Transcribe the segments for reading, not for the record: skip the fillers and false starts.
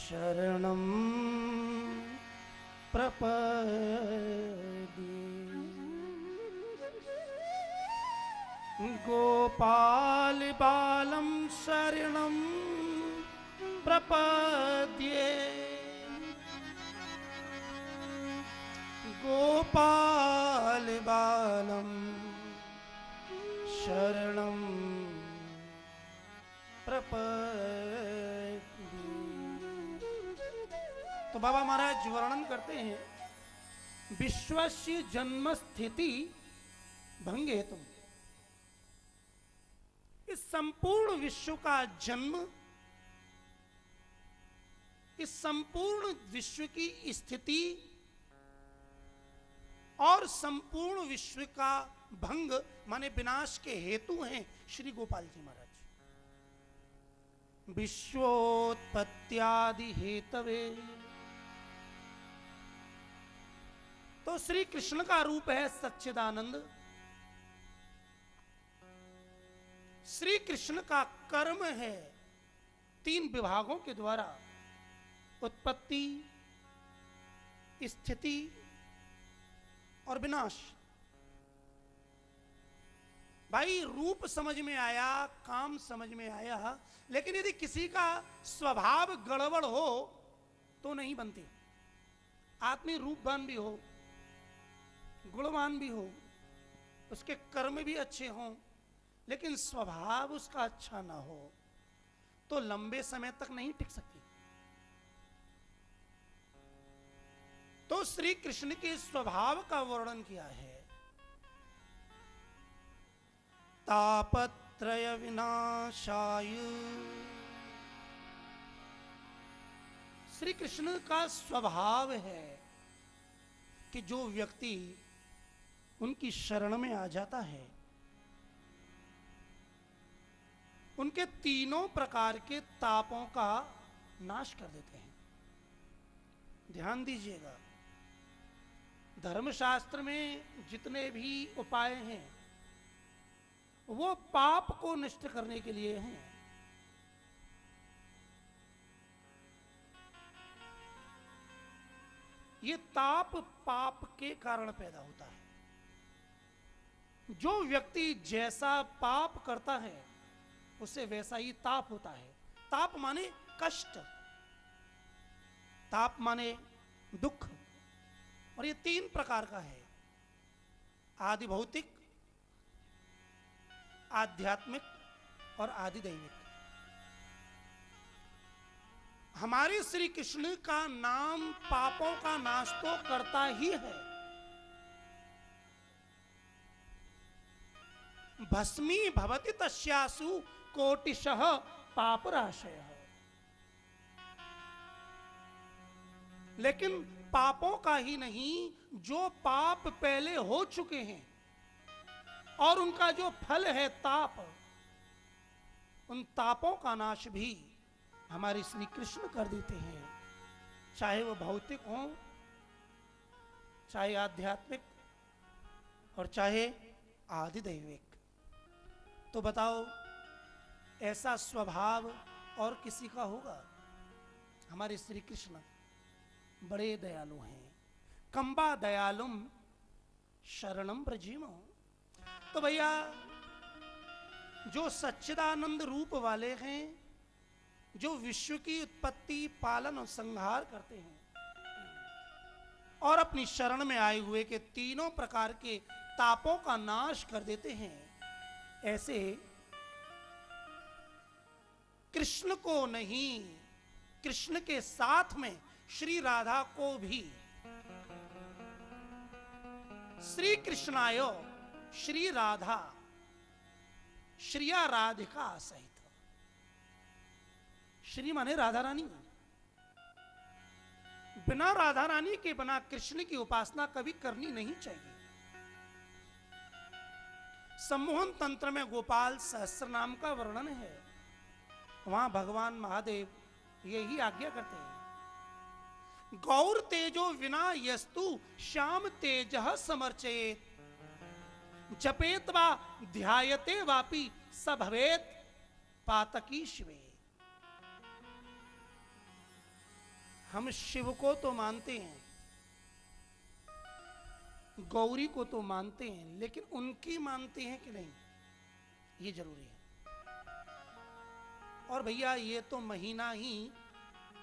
शरणं प्रपद्ये। गोपाल बालं शरणं प्रपद्ये। गोपाल बालं शरणं प्रपद्ये। तो बाबा महाराज वर्णन करते हैं, विश्वस्य जन्म स्थिति भंगे तुम। इस संपूर्ण विश्व का जन्म, इस संपूर्ण विश्व की स्थिति और संपूर्ण विश्व का भंग माने विनाश के हेतु हैं श्री गोपाल जी महाराज। विश्वोत्पत्त्यादि हेतवे। तो श्री कृष्ण का रूप है सच्चिदानंद। श्री कृष्ण का कर्म है 3 विभागों के द्वारा उत्पत्ति, स्थिति और विनाश। भाई रूप समझ में आया, काम समझ में आया, लेकिन यदि किसी का स्वभाव गड़बड़ हो तो नहीं बनती। आदमी रूपवान भी हो, गुणवान भी हो, उसके कर्म भी अच्छे हों, लेकिन स्वभाव उसका अच्छा ना हो तो लंबे समय तक नहीं टिक सकती। तो श्री कृष्ण के स्वभाव का वर्णन किया है। तापत्रय विनाशाय। श्री कृष्ण का स्वभाव है कि जो व्यक्ति उनकी शरण में आ जाता है, उनके तीनों प्रकार के तापों का नाश कर देते हैं। ध्यान दीजिएगा, धर्मशास्त्र में जितने भी उपाय हैं वो पाप को नष्ट करने के लिए हैं। ये ताप पाप के कारण पैदा होता है। जो व्यक्ति जैसा पाप करता है उसे वैसा ही ताप होता है। ताप माने कष्ट, ताप माने दुख। और ये 3 प्रकार का है, आदि भौतिक, आध्यात्मिक और आदि दैविक। हमारे श्री कृष्ण का नाम पापों का नाश तो करता ही है। भस्मी भवति तस्यासु कोटिशः पापराशयः। लेकिन पापों का ही नहीं, जो पाप पहले हो चुके हैं और उनका जो फल है ताप, उन तापों का नाश भी हमारे श्री कृष्ण कर देते हैं। चाहे वो भौतिक हो, चाहे आध्यात्मिक और चाहे आदि दैविक। तो बताओ, ऐसा स्वभाव और किसी का होगा? हमारे श्री कृष्ण बड़े दयालु हैं। कंबा दयालुम शरणम ब्रजीमो। तो भैया, जो सच्चिदानंद रूप वाले हैं, जो विश्व की उत्पत्ति, पालन और संहार करते हैं और अपनी शरण में आए हुए के तीनों प्रकार के तापों का नाश कर देते हैं, ऐसे कृष्ण को नहीं, कृष्ण के साथ में श्री राधा को भी श्री कृष्णायो श्री राधा श्रिया राधिका सहित। श्री माने राधा रानी। बिना राधा रानी के बिना कृष्ण की उपासना कभी करनी नहीं चाहिए। सम्मोहन तंत्र में गोपाल सहस्त्र नाम का वर्णन है। वहां भगवान महादेव यही आज्ञा करते हैं, गौर तेजो विना यस्तु श्याम तेजः समर्चयेत जपेत वा ध्यायते वापि स भवेत पातकी शिवे। हम शिव को तो मानते हैं, गौरी को तो मानते हैं, लेकिन उनकी मानते हैं कि नहीं, ये जरूरी है। और भैया ये तो महीना ही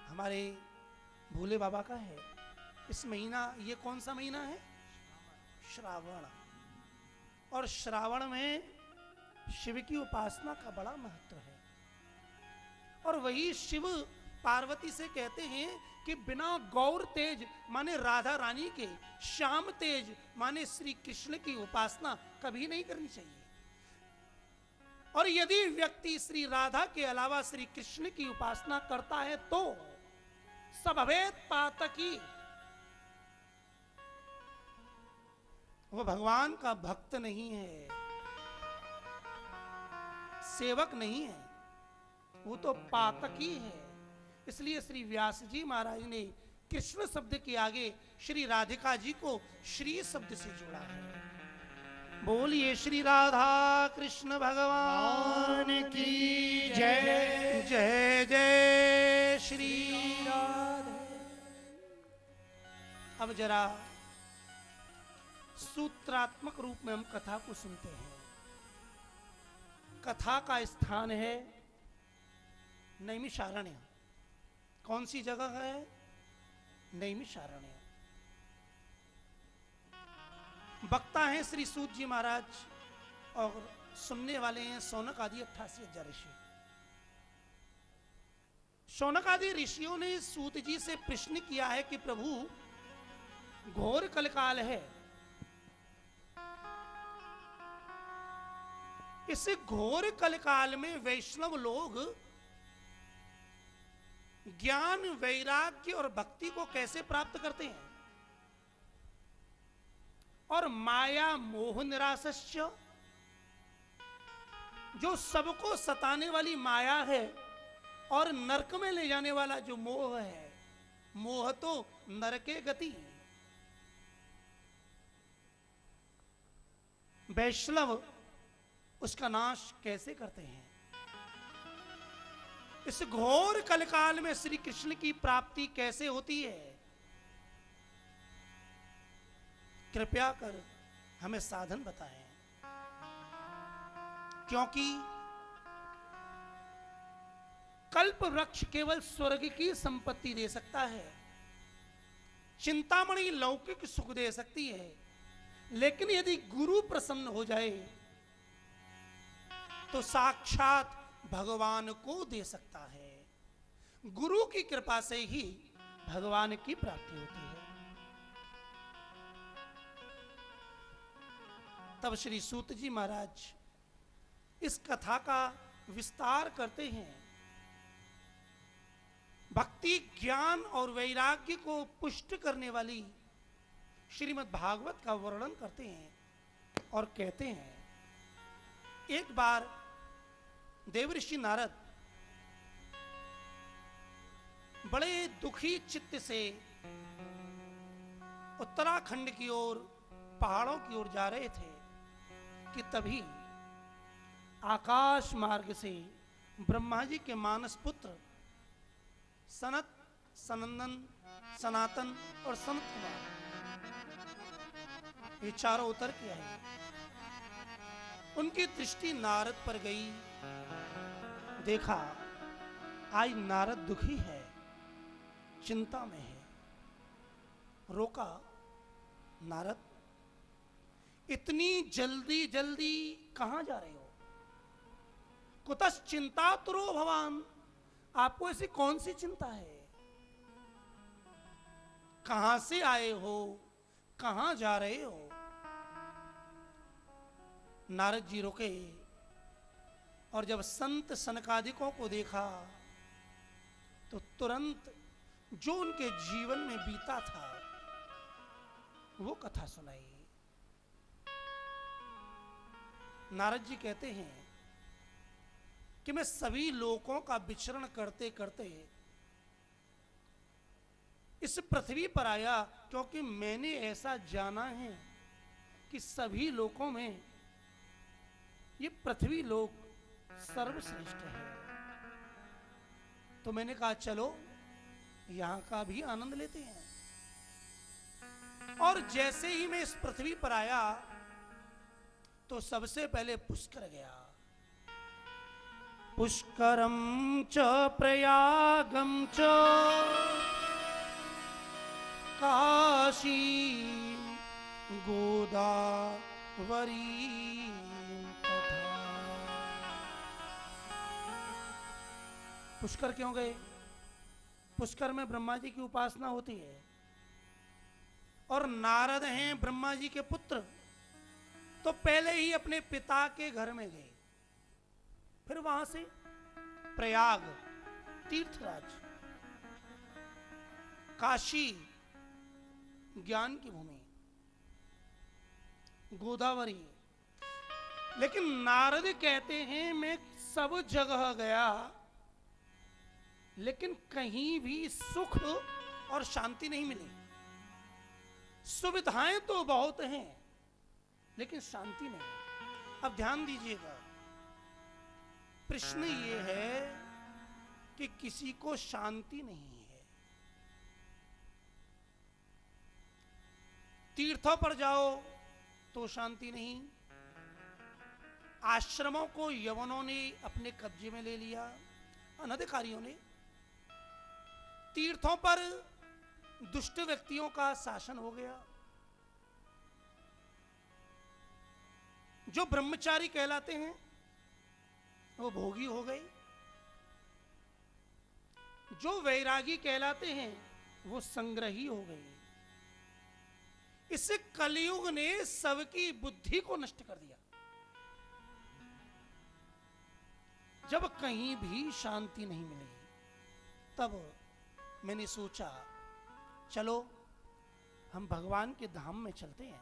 हमारे भोले बाबा का है। इस महीना, ये कौन सा महीना है? श्रावण। और श्रावण में शिव की उपासना का बड़ा महत्व है। और वही शिव पार्वती से कहते हैं कि बिना गौर तेज माने राधा रानी के, श्याम तेज माने श्री कृष्ण की उपासना कभी नहीं करनी चाहिए। और यदि व्यक्ति श्री राधा के अलावा श्री कृष्ण की उपासना करता है तो सबभेद पातकी, वो भगवान का भक्त नहीं है, सेवक नहीं है, वो तो पातकी है। इसलिए श्री व्यास जी महाराज ने कृष्ण शब्द के आगे श्री राधिका जी को श्री शब्द से जोड़ा है। बोलिए श्री राधा कृष्ण भगवान की जय। जय जय श्री राधे। अब जरा सूत्रात्मक रूप में हम कथा को सुनते हैं। कथा का स्थान है नैमिषारण्य। कौन सी जगह है? नैमिषारण्य। वक्ता हैं श्री सूत जी महाराज और सुनने वाले हैं शौनक आदि 88,000 ऋषि। शौनक आदि ऋषियों ने सूत जी से प्रश्न किया है कि प्रभु घोर कलकाल है, इस घोर कलकाल में वैष्णव लोग ज्ञान, वैराग्य और भक्ति को कैसे प्राप्त करते हैं? और माया मोह निराशस्य, जो सबको सताने वाली माया है और नरक में ले जाने वाला जो मोह है, मोह तो नरके गति। वैष्णव उसका नाश कैसे करते हैं? इस घोर कलकाल में श्री कृष्ण की प्राप्ति कैसे होती है? कृपया कर हमें साधन बताएं, क्योंकि कल्प वृक्ष केवल स्वर्ग की संपत्ति दे सकता है, चिंतामणि लौकिक सुख दे सकती है, लेकिन यदि गुरु प्रसन्न हो जाए तो साक्षात भगवान को दे सकता है। गुरु की कृपा से ही भगवान की प्राप्ति होती है। तब श्री सूत जी महाराज इस कथा का विस्तार करते हैं, भक्ति, ज्ञान और वैराग्य को पुष्ट करने वाली श्रीमद् भागवत का वर्णन करते हैं और कहते हैं, एक बार देवऋषि नारद बड़े दुखी चित्त से उत्तराखंड की ओर, पहाड़ों की ओर जा रहे थे कि तभी आकाश मार्ग से ब्रह्मा जी के मानस पुत्र सनत, सनंदन, सनातन और सनत कुमार, ये चारों उतर के आए। उनकी दृष्टि नारद पर गई। देखा आज नारद दुखी है, चिंता में है। रोका, नारद इतनी जल्दी जल्दी कहां जा रहे हो? कुतः चिंतातुरो भवान, आपको ऐसी कौन सी चिंता है? कहां से आए हो, कहां जा रहे हो? नारद जी रुके और जब संत सनकादिकों को देखा तो तुरंत जो उनके जीवन में बीता था वो कथा सुनाई। नारद जी कहते हैं कि मैं सभी लोकों का विचरण करते करते इस पृथ्वी पर आया, क्योंकि मैंने ऐसा जाना है कि सभी लोकों में ये पृथ्वी लोक सर्वश्रेष्ठ है। तो मैंने कहा चलो यहां का भी आनंद लेते हैं। और जैसे ही मैं इस पृथ्वी पर आया तो सबसे पहले पुष्कर गया। पुष्करम च प्रयागम च काशी गोदावरी तथा। पुष्कर क्यों गए? पुष्कर में ब्रह्मा जी की उपासना होती है और नारद हैं ब्रह्मा जी के पुत्र, तो पहले ही अपने पिता के घर में गए। फिर वहां से प्रयाग तीर्थराज, काशी ज्ञान की भूमि, गोदावरी। लेकिन नारद कहते हैं मैं सब जगह गया लेकिन कहीं भी सुख और शांति नहीं मिली। सुविधाएं तो बहुत हैं लेकिन शांति नहीं। अब ध्यान दीजिएगा, प्रश्न ये है कि किसी को शांति नहीं है। तीर्थों पर जाओ तो शांति नहीं। आश्रमों को यवनों ने अपने कब्जे में ले लिया, अनधिकारियों ने। तीर्थों पर दुष्ट व्यक्तियों का शासन हो गया। जो ब्रह्मचारी कहलाते हैं वो भोगी हो गए, जो वैरागी कहलाते हैं वो संग्रही हो गए। इस कलयुग ने सबकी बुद्धि को नष्ट कर दिया। जब कहीं भी शांति नहीं मिली तब मैंने सोचा चलो हम भगवान के धाम में चलते हैं,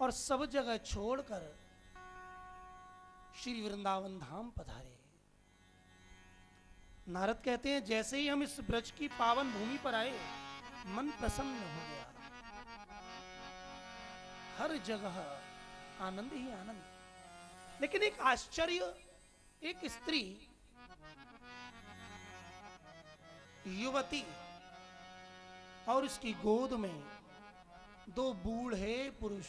और सब जगह छोड़कर श्री वृंदावन धाम पधारे। नारद कहते हैं जैसे ही हम इस ब्रज की पावन भूमि पर आए मन प्रसन्न हो गया। हर जगह आनंद ही आनंद। लेकिन एक आश्चर्य, एक स्त्री युवती और उसकी गोद में दो बूढ़े पुरुष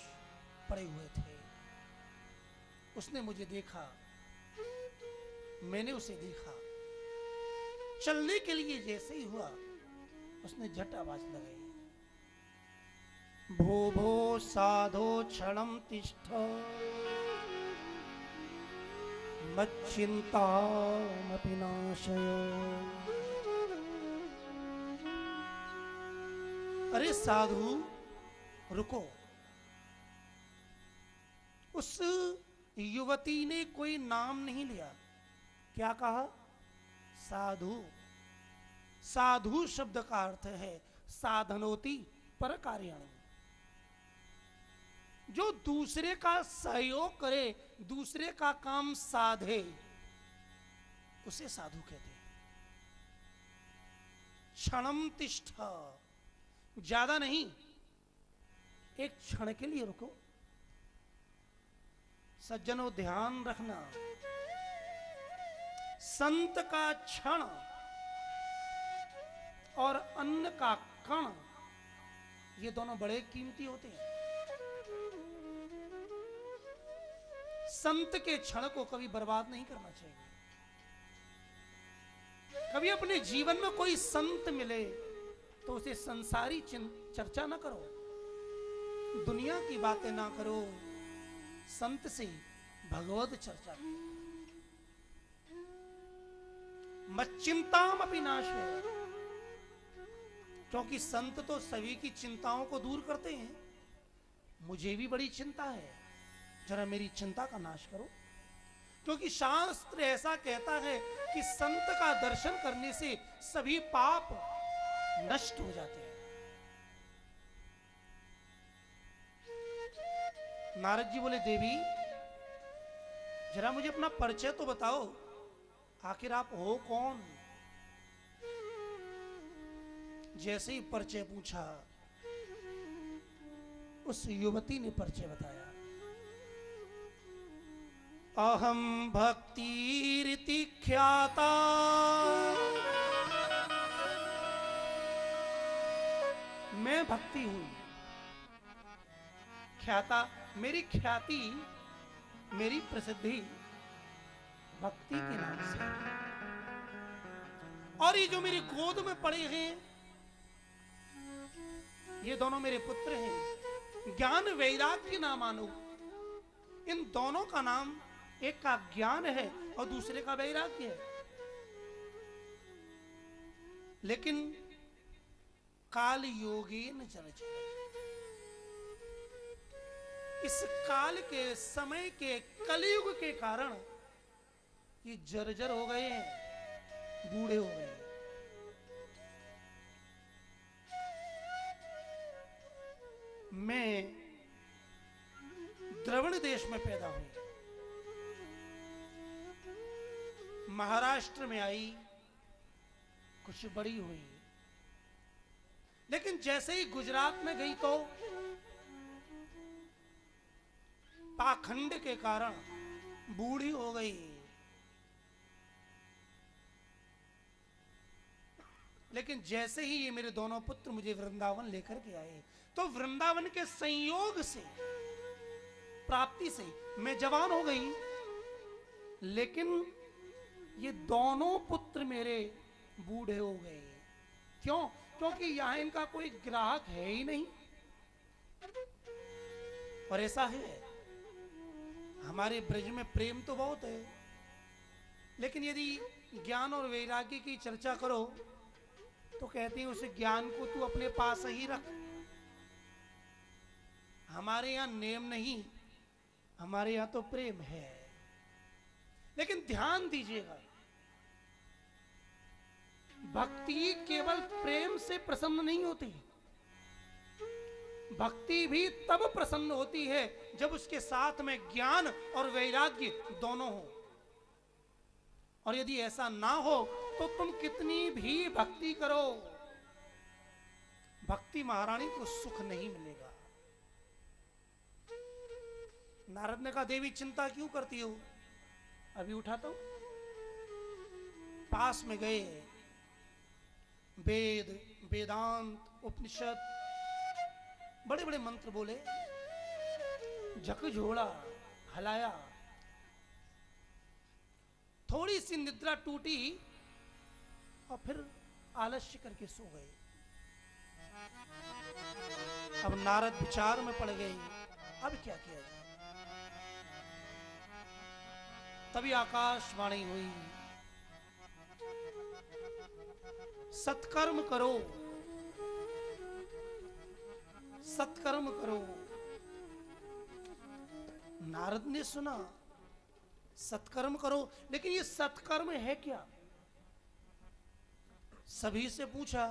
पड़े हुए थे। उसने मुझे देखा, मैंने उसे देखा। चलने के लिए जैसे ही हुआ उसने झट आवाज लगाई, भो भो साधो क्षणम तिष्ठ मच्चिंतामपि नाशय। अरे साधु रुको। उस युवती ने कोई नाम नहीं लिया। क्या कहा? साधु। साधु शब्द का अर्थ है साधनोति पर कार्याणि। जो दूसरे का सहयोग करे, दूसरे का काम साधे, उसे साधु कहते हैं। क्षणम तिष्ठ, ज्यादा नहीं, एक क्षण के लिए रुको। सज्जनों ध्यान रखना, संत का क्षण और अन्न का कण ये दोनों बड़े कीमती होते हैं। संत के क्षण को कभी बर्बाद नहीं करना चाहिए। कभी अपने जीवन में कोई संत मिले तो उसे संसारी चर्चा ना करो, दुनिया की बातें ना करो, संत से भगवत चर्चा करो। मच्चिंताम अपि नाशय, क्योंकि संत तो सभी की चिंताओं को दूर करते हैं। मुझे भी बड़ी चिंता है, जरा मेरी चिंता का नाश करो। क्योंकि शास्त्र ऐसा कहता है कि संत का दर्शन करने से सभी पाप नष्ट हो जाते हैं। नारद जी बोले देवी जरा मुझे अपना परिचय तो बताओ, आखिर आप हो कौन? जैसे ही परिचय पूछा उस युवती ने परिचय बताया। अहम भक्तिरिति ख्याता मैं भक्ति हूं। ख्याता, मेरी ख्याति, मेरी प्रसिद्धि भक्ति के नाम से। और ये जो मेरी गोद में पड़े हैं, ये दोनों मेरे पुत्र हैं। ज्ञान वैराग्य ना मानो, इन दोनों का नाम, एक का ज्ञान है और दूसरे का वैराग्य है। लेकिन काल योगेन जर्जर, इस काल के, समय के, कलयुग के कारण ये जर्जर हो गए हैं, बूढ़े हो गए हैं। मैं द्रविड़ देश में पैदा हुई, महाराष्ट्र में आई, कुछ बड़ी हुई, लेकिन जैसे ही गुजरात में गई तो पाखंड के कारण बूढ़ी हो गई। लेकिन जैसे ही ये मेरे दोनों पुत्र मुझे वृंदावन लेकर के आए, तो वृंदावन के संयोग से, प्राप्ति से मैं जवान हो गई। लेकिन ये दोनों पुत्र मेरे बूढ़े हो गए। क्यों? क्योंकि यहां इनका कोई ग्राहक है ही नहीं। और ऐसा है, हमारे ब्रज में प्रेम तो बहुत है, लेकिन यदि ज्ञान और वैराग्य की चर्चा करो तो कहते हैं उस ज्ञान को तू अपने पास ही रख। हमारे यहां नेम नहीं, हमारे यहां तो प्रेम है। लेकिन ध्यान दीजिएगा, भक्ति केवल प्रेम से प्रसन्न नहीं होती। भक्ति भी तब प्रसन्न होती है जब उसके साथ में ज्ञान और वैराग्य दोनों हो। और यदि ऐसा ना हो तो तुम कितनी भी भक्ति करो, भक्ति महारानी को सुख नहीं मिलेगा। नारद ने कहा, देवी चिंता क्यों करती हो? अभी उठाता हूं। पास में गए, वेद, वेदांत, उपनिषद, बड़े बड़े मंत्र बोले, झकझोड़ा, हलाया। थोड़ी सी निद्रा टूटी और फिर आलस्य करके सो गए। अब नारद विचार में पड़ गए, अब क्या किया जाए। तभी आकाशवाणी हुई, सत्कर्म करो, सत्कर्म करो। नारद ने सुना, सत्कर्म करो, लेकिन ये सत्कर्म है क्या? सभी से पूछा।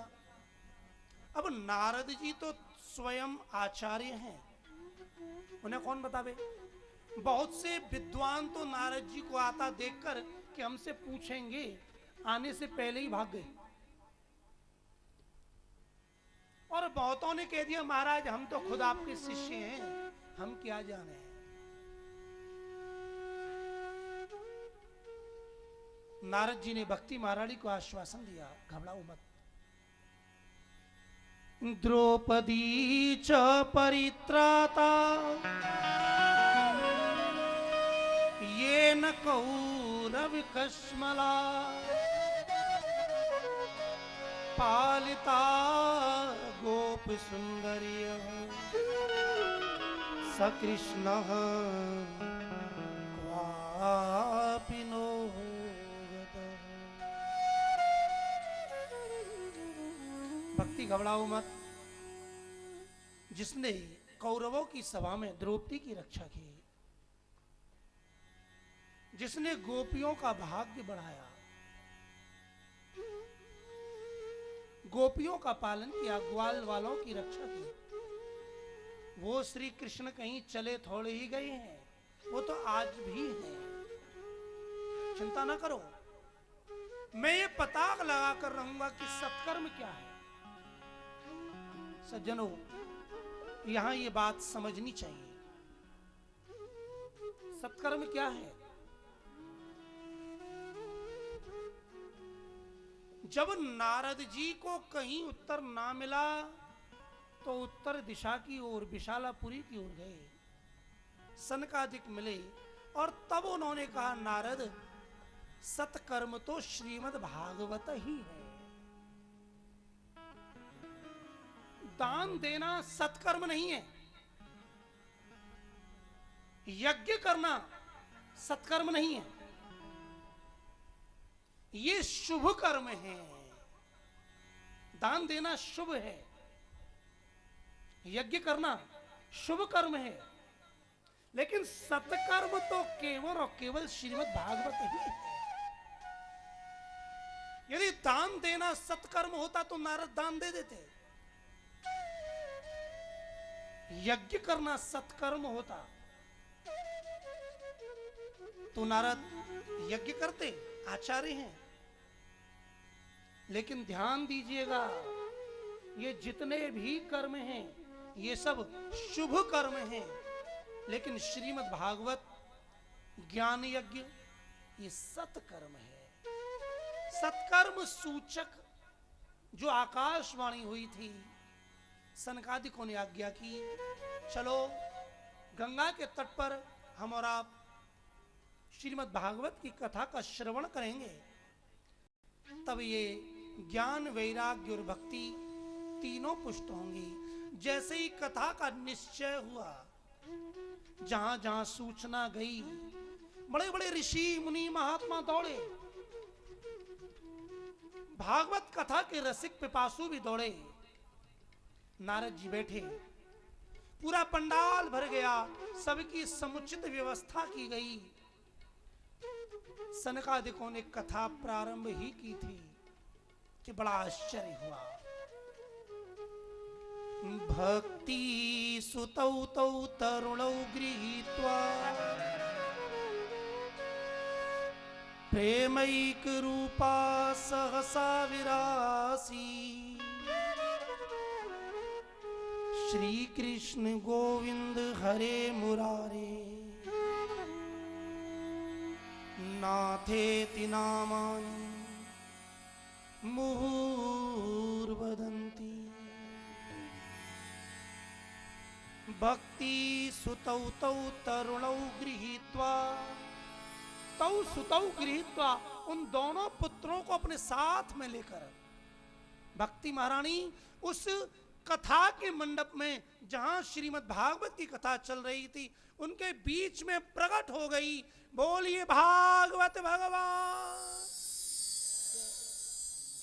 अब नारद जी तो स्वयं आचार्य हैं, उन्हें कौन बतावे? बहुत से विद्वान तो नारद जी को आता देखकर कि हमसे पूछेंगे, आने से पहले ही भाग गए। और बहुतों ने कह दिया, महाराज हम तो खुद आपके शिष्य हैं, हम क्या जाने। नारद जी ने भक्ति महारानी को आश्वासन दिया, घबराओ मत। द्रौपदी च परित्राता येन कौरव कश्मला पालिता गोप सुंदर्य सकृष्णः क्वापि नो। भक्ति घबराओ मत। जिसने कौरवों की सभा में द्रौपदी की रक्षा की, जिसने गोपियों का भाग्य बढ़ाया, गोपियों का पालन किया, ग्वाल वालों की रक्षा की, वो श्री कृष्ण कहीं चले थोड़े ही गए हैं, वो तो आज भी हैं। चिंता ना करो, मैं ये पता लगा कर रहूंगा कि सत्कर्म क्या है। सज्जनों, यहां ये बात समझनी चाहिए, सत्कर्म क्या है। जब नारद जी को कहीं उत्तर ना मिला तो उत्तर दिशा की ओर विशालापुरी की ओर गए। सनकादिक मिले और तब उन्होंने कहा, नारद, सत्कर्म तो श्रीमद् भागवत ही है। दान देना सत्कर्म नहीं है, यज्ञ करना सत्कर्म नहीं है, ये शुभ कर्म है। दान देना शुभ है, यज्ञ करना शुभ कर्म है, लेकिन सत्कर्म तो केवल और केवल श्रीमद् भागवत ही है। यदि दान देना सत्कर्म होता तो नारद दान दे देते, यज्ञ करना सत्कर्म होता तो नारद यज्ञ करते, आचार्य हैं। लेकिन ध्यान दीजिएगा, ये जितने भी कर्म हैं ये सब शुभ कर्म हैं, लेकिन श्रीमद् भागवत ज्ञान यज्ञ ये सत्कर्म है। सत्कर्म सूचक जो आकाशवाणी हुई थी, सनकादिकों ने आज्ञा की, चलो गंगा के तट पर हम और आप श्रीमद् भागवत की कथा का श्रवण करेंगे। तब ये ज्ञान, वैराग्य और भक्ति तीनों पुष्ट होंगी। जैसे ही कथा का निश्चय हुआ, जहां जहां सूचना गई, बड़े बड़े ऋषि मुनि महात्मा दौड़े, भागवत कथा के रसिक पिपासु भी दौड़े। नारद जी बैठे, पूरा पंडाल भर गया, सबकी समुचित व्यवस्था की गई। सनकादिकों ने कथा प्रारंभ ही की थी कि बड़ा आश्चर्य हुआ। भक्ति सुतौ तौ तरुणौ गृहीत्वा प्रेमैक रूपा सहसा विरासी श्री कृष्ण गोविंद हरे मुरारे नाथेति नामानि मुहुर्वदन्ति। भक्ति सुतौ तौ तरुणौ गृहीत्वा, तौ सुतौ गृहीत्वा, उन दोनों पुत्रों को अपने साथ में लेकर भक्ति महारानी उस कथा के मंडप में, जहां श्रीमद् भागवत की कथा चल रही थी, उनके बीच में प्रकट हो गई। बोलिए भागवत भगवान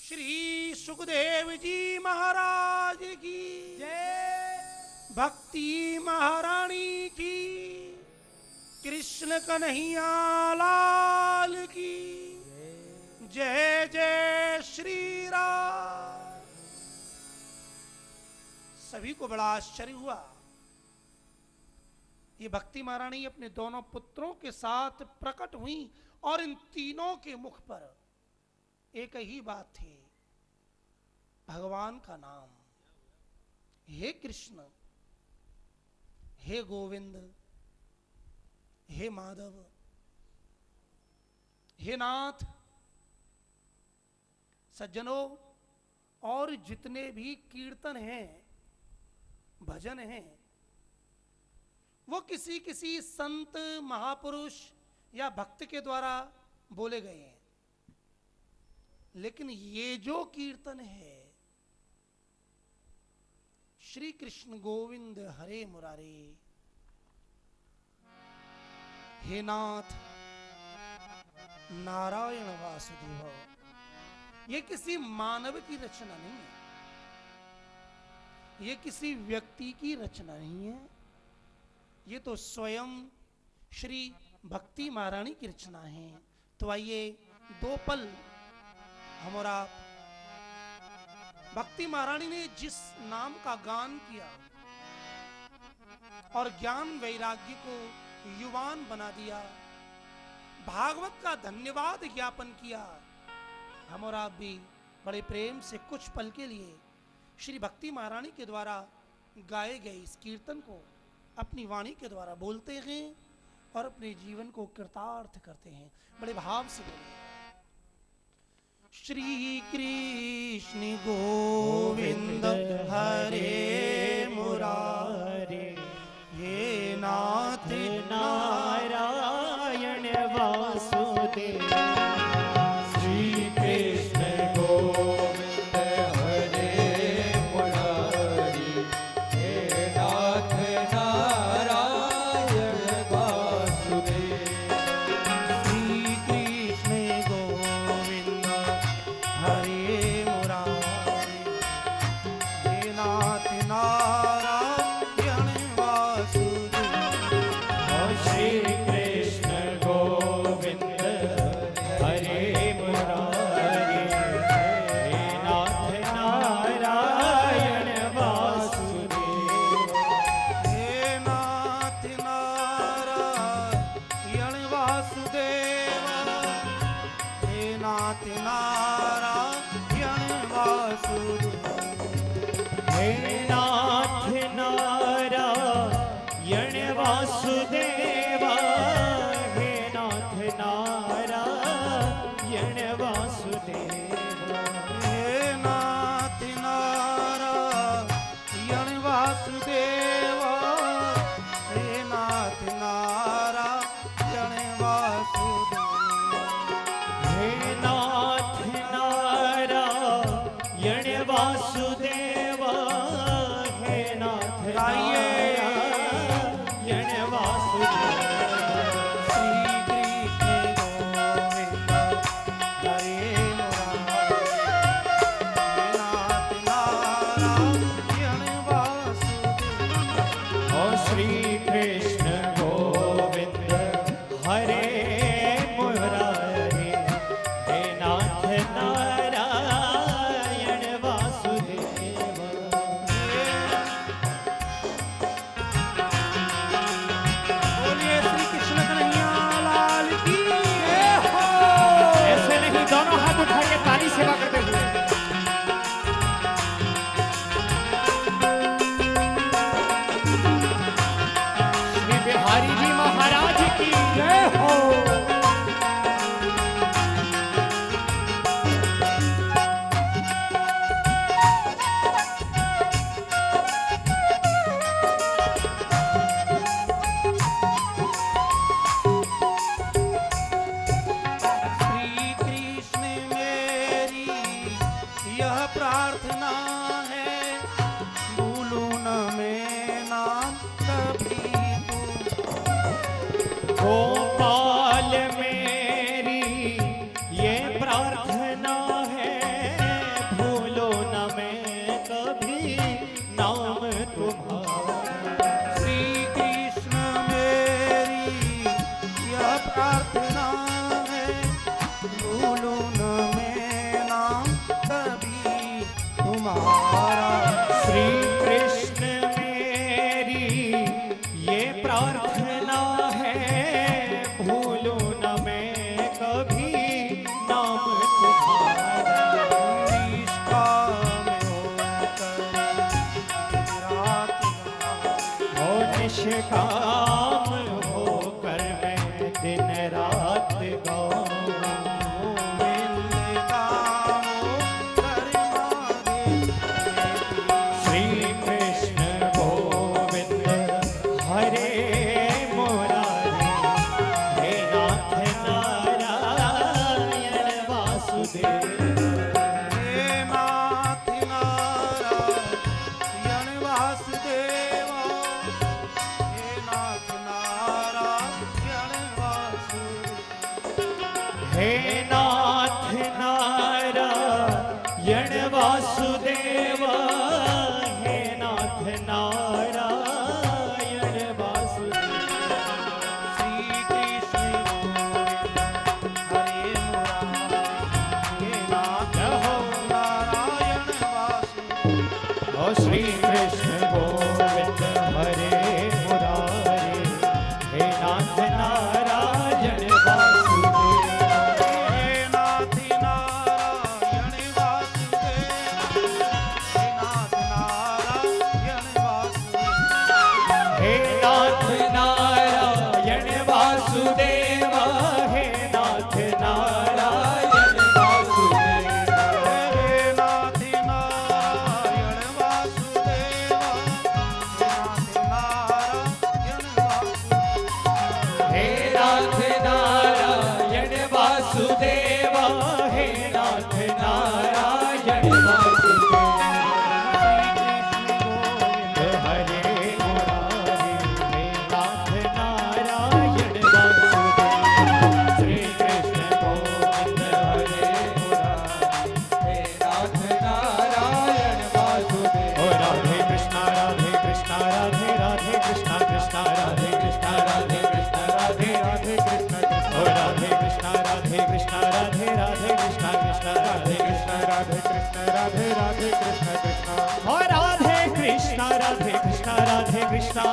श्री सुखदेव जी महाराज की जय, भक्ति महारानी की, कृष्ण कन्हैया लाल की जय जय श्री राम। सभी को बड़ा आश्चर्य हुआ। ये भक्ति महारानी अपने दोनों पुत्रों के साथ प्रकट हुई और इन तीनों के मुख पर एक ही बात थी, भगवान का नाम। हे कृष्ण, हे गोविंद, हे माधव, हे नाथ। सज्जनों, और जितने भी कीर्तन हैं, भजन हैं, वो किसी किसी संत, महापुरुष या भक्त के द्वारा बोले गए हैं, लेकिन ये जो कीर्तन है, श्री कृष्ण गोविंद हरे मुरारे, हे नाथ नारायण वासुदेव, ये किसी मानव की रचना नहीं है, ये किसी व्यक्ति की रचना नहीं है, ये तो स्वयं श्री भक्ति महारानी की रचना है। तो आइए दो पल हम और आप भक्ति महारानी ने जिस नाम का गान किया और ज्ञान वैराग्य को युवान बना दिया, भागवत का धन्यवाद ज्ञापन किया, हम और आप भी बड़े प्रेम से कुछ पल के लिए श्री भक्ति महारानी के द्वारा गाए गए इस कीर्तन को अपनी वाणी के द्वारा बोलते हैं और अपने जीवन को कृतार्थ करते हैं। बड़े भाव से बोलिए। श्री कृष्ण गोविंद हरे हे नाथ नारायण वासुदेवा, हे नाथ नारायण वासुदेवा, हे नाथ नारायण वासुदेवा, हे नाथ नारायण वासुदेवा, हे नाथ नारायण वासुदेवा, हे नाथ नारायण वासुदेवा। श्री कृष्ण गोविंद हरे मुरारी, हे नाथ नारायण वासुदेवा। ओ श्री कृष्ण गोविंद हरे मुरारी, हे नाथ नारायण वासुदेवा। बोलिए श्री कृष्ण कन्हैया लाल की जय हो। ऐसे नहीं, दोनों हाथ उठाइए ताली सेवा करते हुए। श्री बिहारी जी महाराज की जय हो। श्री कृष्ण मेरी यह प्रार्थना है, भूलूं न मैं नाम कभी तुम। गोपाल मेरी ये प्रार्थना है, भूलो न मैं कभी नाम तुम्हारा। श्री कृष्ण मेरी यह प्रार्थना है, भूलूं न मैं नाम कभी तुम्हारा। श्री कृष्ण मेरी ये प्रार्थना है, भूलो न मैं कभी नाम तुम्हारा। निष्काम होकर दिन रात गाऊं, हो निष्काम होकर मैं दिन रात गाऊं। श्री कृष्ण गोविंद हरे मुरारी, हे नाथ नारायण वासुदेवा। हे नाथ नारायण वासुदेवा, हे नाथ नारायण वासुदेवा। हे नाथ नारायण वासुदेवा, हे नाथ नारायण वासुदेवा। श्री कृष्ण गोविंद हरे मुरारी, हे नाथ नारायण वासुदेवा। ओ श्री कृष्ण गोविंद हरे मुरारी, हे नाथ नारायण वासुदेवा। हे नाथ नारायण वासुदेवा, हे नाथ नारायण वासुदेवा। हे नाथ नारायण वासुदेवा, हे नाथ नारायण वासुदेवा। हे नाथ नारायण वासुदेवा, हे नाथ नारायण वासुदेवा। हे नाथ नारायण वासुदेवा, हे नाथ नारायण वासुदेवा। श्री कृष्ण गोविंद हरे मुरारी, हे नाथ नारायण वासुदेव। ओ राधे कृष्णा राधे कृष्णा राधे राधे कृष्णा कृष्णा राधे कृष्णा राधे कृष्णा राधे राधे कृष्णा कृष्ण। ओ राधे कृष्णा राधे कृष्णा राधे राधे कृष्णा कृष्णा राधे कृष्णा राधे कृष्णा राधे राधे कृष्णा कृष्ण। ओ राधे कृष्णा राधे कृष्णा राधे कृष्णा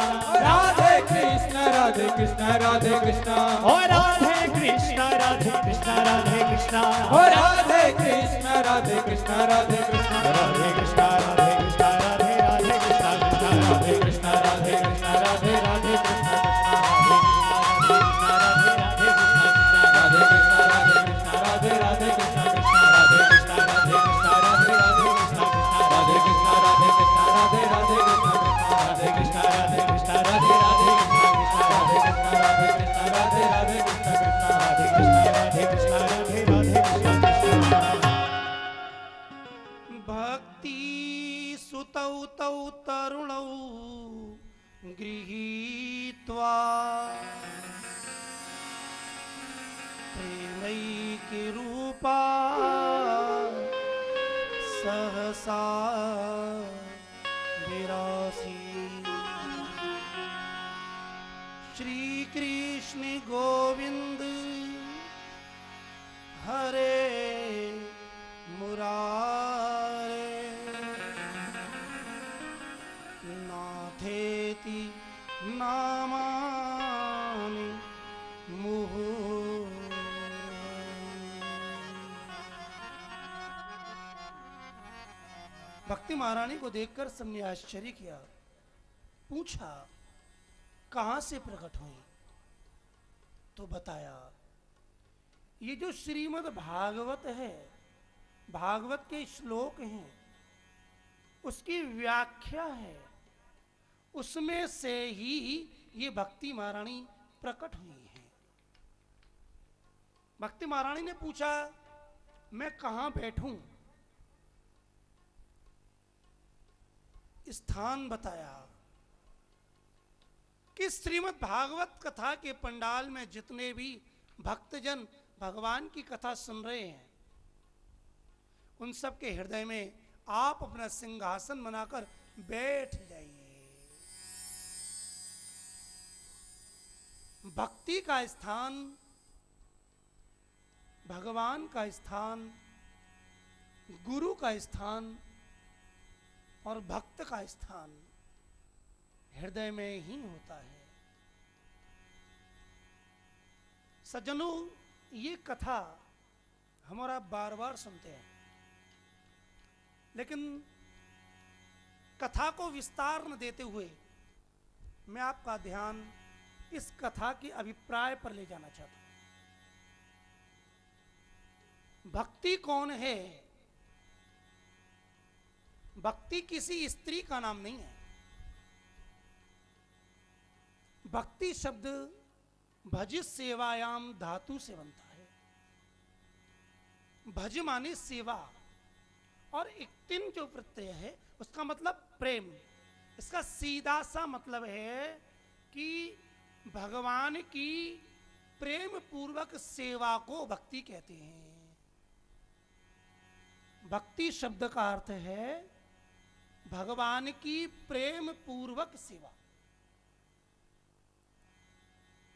राधे कृष्ण राधे कृष्ण राधे कृष्ण। ओ राधे कृष्णा राधे कृष्णा राधे कृष्णा ओ राधे कृष्ण राधे कृष्ण राधे कृष्ण। राधे कृष्णा राधे कृष्णा राधे भक्ति सुतौ तौ तरुणौ गृहीत्वा प्रेमैकी रूपा सहसा विरासी। श्री कृष्ण गोविंद हरे मुरारे नाथेति नामानि मुहुः। भक्ति महारानी को देखकर सबने आश्चर्य किया, पूछा कहां से प्रकट हुई? तो बताया ये जो श्रीमद् भागवत है, भागवत के श्लोक हैं, उसकी व्याख्या है, उसमें से ही ये भक्ति महारानी प्रकट हुई है। भक्ति महारानी ने पूछा मैं कहां बैठूं? स्थान बताया कि श्रीमद् भागवत कथा के पंडाल में जितने भी भक्तजन भगवान की कथा सुन रहे हैं, उन सब के हृदय में आप अपना सिंहासन बनाकर बैठ जाइए। भक्ति का स्थान, भगवान का स्थान, गुरु का स्थान और भक्त का स्थान हृदय में ही होता है। सज्जनों, ये कथा हमारा बार बार सुनते हैं, लेकिन कथा को विस्तार न देते हुए मैं आपका ध्यान इस कथा के अभिप्राय पर ले जाना चाहता हूं। भक्ति कौन है? भक्ति किसी स्त्री का नाम नहीं है। भक्ति शब्द भज सेवायाम धातु से बनता है। भज माने सेवा, और इक्तिन जो प्रत्यय है उसका मतलब प्रेम। इसका सीधा सा मतलब है कि भगवान की प्रेम पूर्वक सेवा को भक्ति कहते हैं। भक्ति शब्द का अर्थ है भगवान की प्रेम पूर्वक सेवा।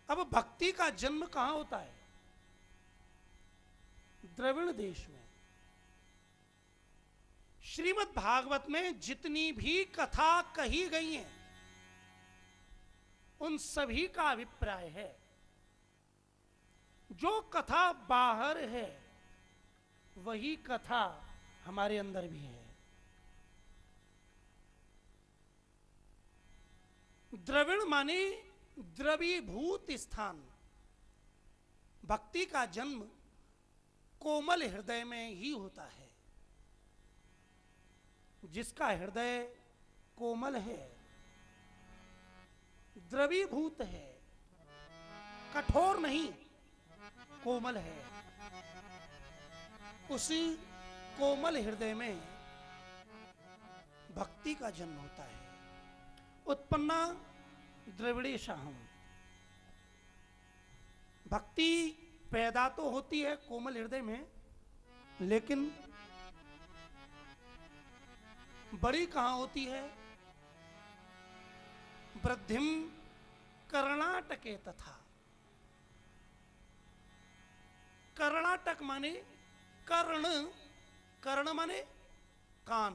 अब भक्ति का जन्म कहां होता है? द्रविड़ देश में। श्रीमद् भागवत में जितनी भी कथा कही गई हैं, उन सभी का अभिप्राय है जो कथा बाहर है वही कथा हमारे अंदर भी है। द्रविड़ माने द्रवीभूत स्थान। भक्ति का जन्म कोमल हृदय में ही होता है। जिसका हृदय कोमल है, द्रवीभूत है, कठोर नहीं, कोमल है, उसी कोमल हृदय में भक्ति का जन्म होता है। उत्पन्ना द्रविड़ेशाहम। भक्ति पैदा तो होती है कोमल हृदय में, लेकिन बड़ी कहां होती है? वृद्धिम कर्णाटके तथा। कर्णाटक माने कर्ण, कर्ण माने कान।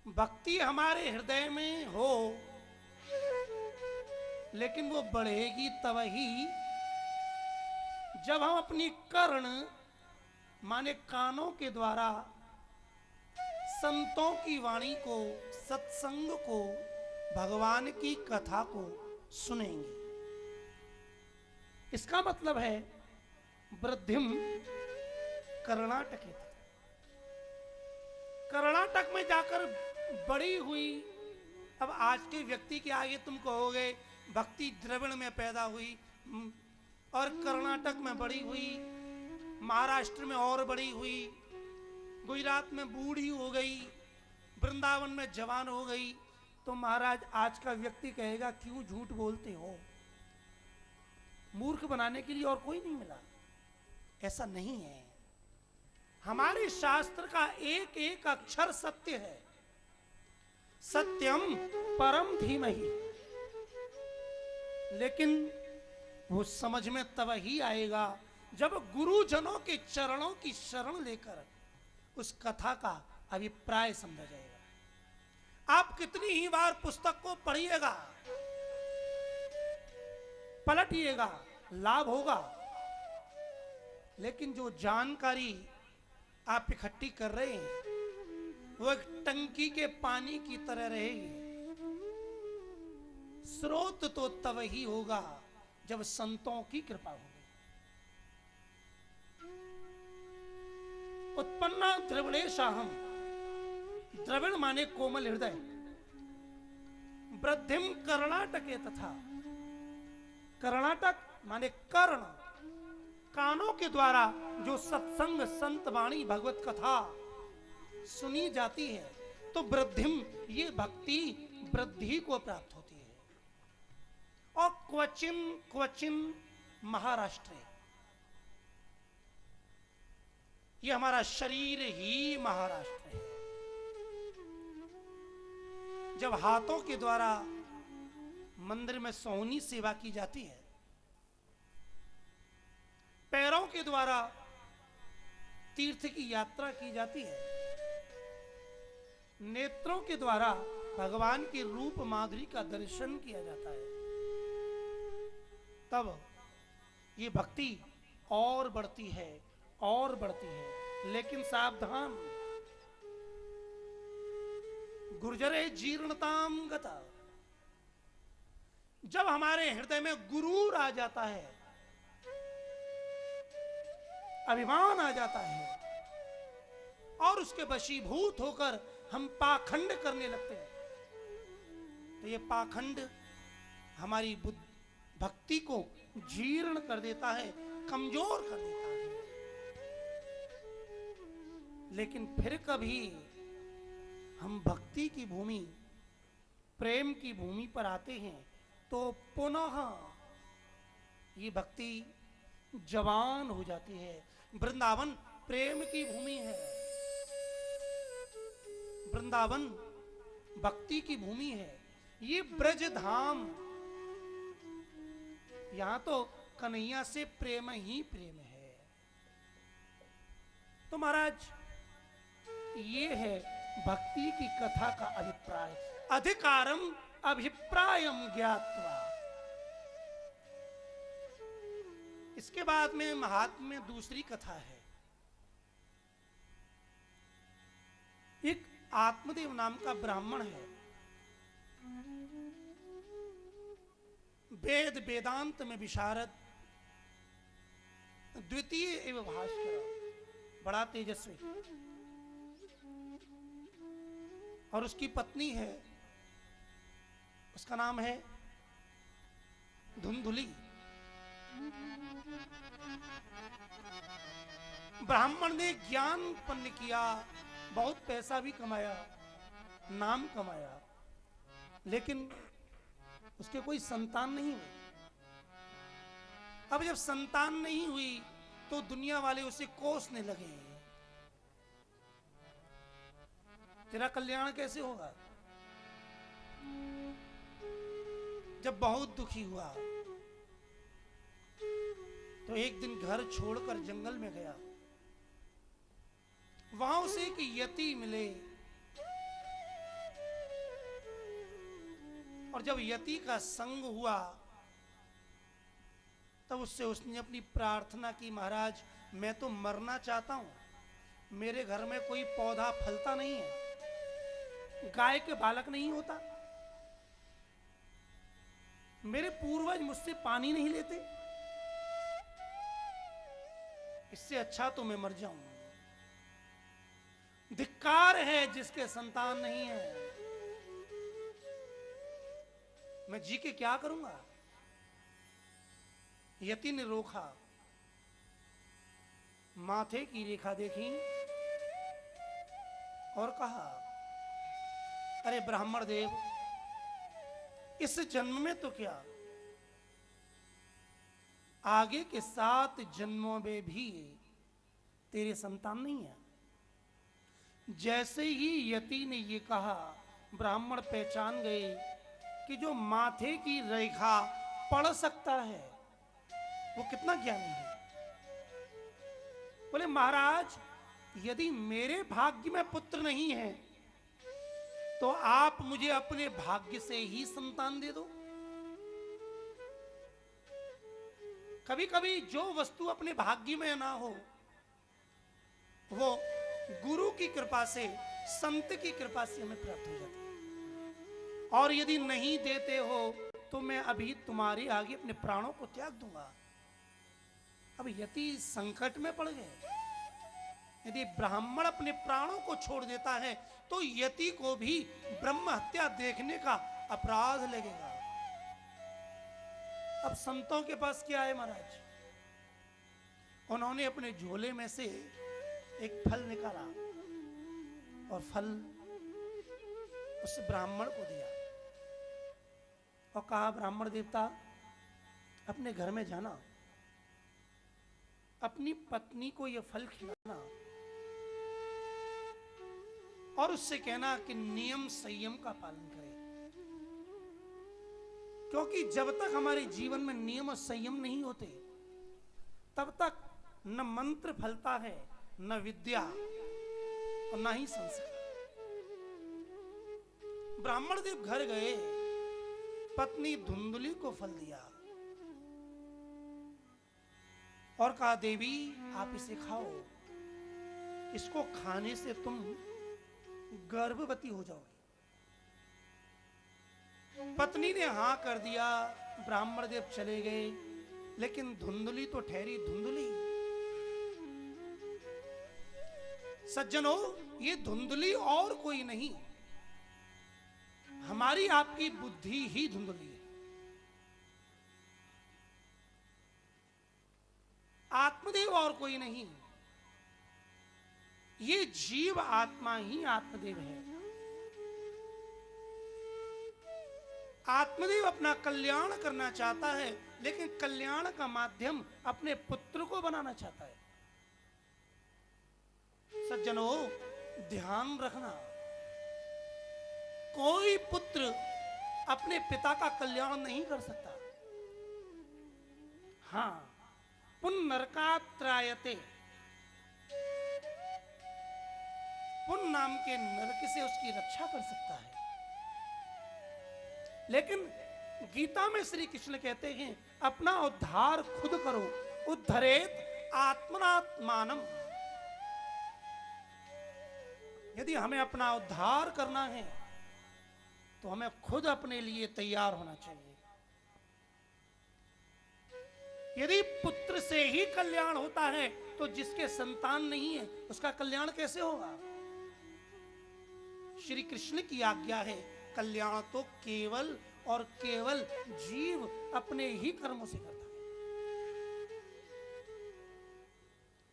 भक्ति हमारे हृदय में हो, लेकिन वो बढ़ेगी तब ही जब हम अपनी कर्ण माने कानों के द्वारा संतों की वाणी को, सत्संग को, भगवान की कथा को सुनेंगे। इसका मतलब है वृद्धिम कर्णाटके। कर्नाटक में जाकर बड़ी हुई। अब आज के व्यक्ति के आगे तुम कहोगे भक्ति द्रविड़ में पैदा हुई और कर्नाटक में बड़ी हुई, महाराष्ट्र में और बड़ी हुई, गुजरात में बूढ़ी हो गई, वृंदावन में जवान हो गई, तो महाराज आज का व्यक्ति कहेगा क्यों झूठ बोलते हो, मूर्ख बनाने के लिए और कोई नहीं मिला। ऐसा नहीं है, हमारे शास्त्र का एक एक अक्षर सत्य है। सत्यम परम धीमहि। लेकिन वो समझ में तब ही आएगा जब गुरुजनों के चरणों की शरण लेकर उस कथा का अभिप्राय समझा जाएगा। आप कितनी ही बार पुस्तक को पढ़िएगा, पलटिएगा, लाभ होगा, लेकिन जो जानकारी आप इकट्ठी कर रहे हैं वो एक टंकी के पानी की तरह रहेगी। स्रोत तो तब ही होगा जब संतों की कृपा होगी। उत्पन्ना द्रविड़ेशाहम, द्रविड़ माने कोमल हृदय, वृद्धिम कर्णाटके तथा, कर्णाटक माने कर्ण, कानों के द्वारा जो सत्संग संत वाणी भगवत कथा सुनी जाती है, तो वृद्धिम ये भक्ति वृद्धि को प्राप्त होती है। और क्वचिन क्वचिन महाराष्ट्र, ये हमारा शरीर ही महाराष्ट्र है। जब हाथों के द्वारा मंदिर में सोहनी सेवा की जाती है, पैरों के द्वारा तीर्थ की यात्रा की जाती है, नेत्रों के द्वारा भगवान के रूप माधुरी का दर्शन किया जाता है, तब ये भक्ति और बढ़ती है और बढ़ती है। लेकिन सावधान, गुर्जरे जीर्णताम गता, जब हमारे हृदय में गुरूर आ जाता है, अभिमान आ जाता है और उसके वशीभूत होकर हम पाखंड करने लगते हैं, तो ये पाखंड हमारी भक्ति को जीर्ण कर देता है, कमजोर कर देता है। लेकिन फिर कभी हम भक्ति की भूमि, प्रेम की भूमि पर आते हैं, तो पुनः ये भक्ति जवान हो जाती है। वृंदावन प्रेम की भूमि है, वृंदावन भक्ति की भूमि है, ये ब्रज धाम, यहां तो कन्हैया से प्रेम ही प्रेम है। तो महाराज ये है भक्ति की कथा का अभिप्राय। अधिकारम अभिप्रायम ज्ञात्वा। इसके बाद में महात्म्य में दूसरी कथा है। एक आत्मदेव नाम का ब्राह्मण है, वेद वेदांत में विशारद, द्वितीय एवं भास्कर, बड़ा तेजस्वी, और उसकी पत्नी है, उसका नाम है धुंधुली। ब्राह्मण ने ज्ञान उत्पन्न किया, बहुत पैसा भी कमाया, नाम कमाया, लेकिन उसके कोई संतान नहीं हुई। अब जब संतान नहीं हुई तो दुनिया वाले उसे कोसने लगे, तेरा कल्याण कैसे होगा। जब बहुत दुखी हुआ तो एक दिन घर छोड़कर जंगल में गया, वहां उसे एक यति मिले, और जब यति का संग हुआ तब उससे उसने अपनी प्रार्थना की, महाराज मैं तो मरना चाहता हूं, मेरे घर में कोई पौधा फलता नहीं है, गाय के बालक नहीं होता, मेरे पूर्वज मुझसे पानी नहीं लेते, इससे अच्छा तो मैं मर जाऊं। धिक्कार है जिसके संतान नहीं है, मैं जी के क्या करूंगा। यति ने रोका, माथे की रेखा देखी, और कहा, अरे ब्राह्मण देव, इस जन्म में तो क्या, आगे के 7 जन्मों में भी तेरे संतान नहीं है। जैसे ही यति ने ये कहा, ब्राह्मण पहचान गए कि जो माथे की रेखा पढ़ सकता है वो कितना ज्ञानी है। बोले महाराज, यदि मेरे भाग्य में पुत्र नहीं है तो आप मुझे अपने भाग्य से ही संतान दे दो। कभी कभी जो वस्तु अपने भाग्य में ना हो वो गुरु की कृपा से, संत की कृपा से हमें प्राप्त हो जाती है। और यदि नहीं देते हो तो मैं अभी तुम्हारे आगे अपने प्राणों को त्याग दूंगा। अब यति संकट में पड़ गए। यदि ब्राह्मण अपने प्राणों को छोड़ देता है तो यति को भी ब्रह्म हत्या देखने का अपराध लगेगा। अब संतों के पास क्या है महाराज? उन्होंने अपने झोले में से एक फल निकाला और फल उस ब्राह्मण को दिया और कहा, ब्राह्मण देवता, अपने घर में जाना, अपनी पत्नी को यह फल खिलाना और उससे कहना कि नियम संयम का पालन करे। क्योंकि जब तक हमारे जीवन में नियम और संयम नहीं होते तब तक न मंत्र फलता है, न विद्या और न ही संस्कार। ब्राह्मण देव घर गए, पत्नी धुंधली को फल दिया और कहा, देवी आप इसे खाओ, इसको खाने से तुम गर्भवती हो जाओगी। पत्नी ने हां कर दिया, ब्राह्मण देव चले गए, लेकिन धुंधली तो ठहरी धुंधली। सज्जनों, ये धुंधली और कोई नहीं, हमारी आपकी बुद्धि ही धुंधली है। आत्मदेव और कोई नहीं, ये जीव आत्मा ही आत्मदेव है। आत्मदेव अपना कल्याण करना चाहता है, लेकिन कल्याण का माध्यम अपने पुत्र को बनाना चाहता है। सज्जनों, ध्यान रखना, कोई पुत्र अपने पिता का कल्याण नहीं कर सकता। हां, पुनर्नरकात्रायते, पुन नाम के नरक से उसकी रक्षा कर सकता है। लेकिन गीता में श्री कृष्ण कहते हैं, अपना उद्धार खुद करो, उद्धरेत आत्मनात्मानम। यदि हमें अपना उद्धार करना है तो हमें खुद अपने लिए तैयार होना चाहिए। यदि पुत्र से ही कल्याण होता है तो जिसके संतान नहीं है उसका कल्याण कैसे होगा? श्री कृष्ण की आज्ञा है, कल्याण तो केवल और केवल जीव अपने ही कर्मों से करता है।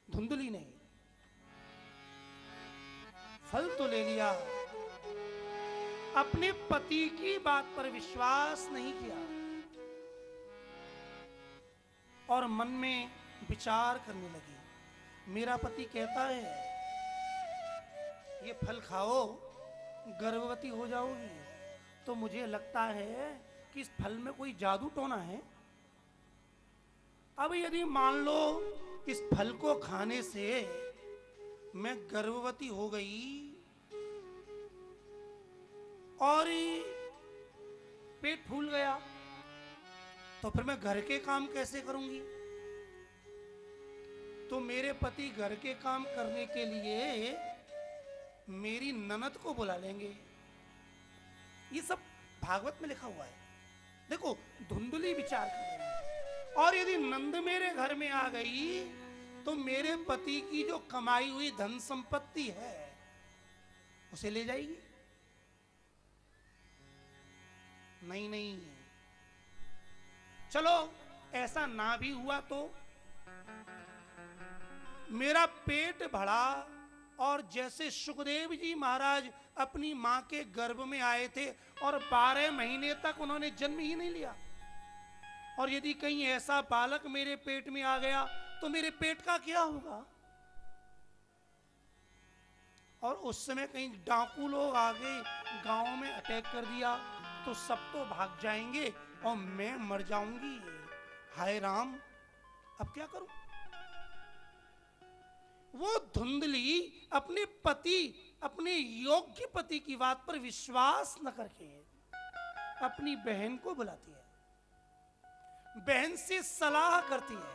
धुंधली ने फल तो ले लिया, अपने पति की बात पर विश्वास नहीं किया और मन में विचार करने लगी। मेरा पति कहता है ये फल खाओ, गर्भवती हो जाओगी, तो मुझे लगता है कि इस फल में कोई जादू टोना है। अब यदि मान लो इस फल को खाने से मैं गर्भवती हो गई और पेट फूल गया, तो फिर मैं घर के काम कैसे करूंगी? तो मेरे पति घर के काम करने के लिए मेरी ननद को बुला लेंगे। ये सब भागवत में लिखा हुआ है। देखो, धुंधली विचार कर रही है। और यदि नंद मेरे घर में आ गई तो मेरे पति की जो कमाई हुई धन संपत्ति है उसे ले जाएगी। नहीं नहीं, चलो ऐसा ना भी हुआ तो मेरा पेट बढ़ा और जैसे सुखदेव जी महाराज अपनी मां के गर्भ में आए थे और 12 महीने तक उन्होंने जन्म ही नहीं लिया, और यदि कहीं ऐसा बालक मेरे पेट में आ गया तो मेरे पेट का क्या होगा। और उस समय कहीं डाकू लोग आ गए, गांव में अटैक कर दिया तो सब तो भाग जाएंगे और मैं मर जाऊंगी। हाय राम, अब क्या करूं। वो धुंधली अपने पति, अपने योग्य पति की बात पर विश्वास न करके अपनी बहन को बुलाती है, बहन से सलाह करती है।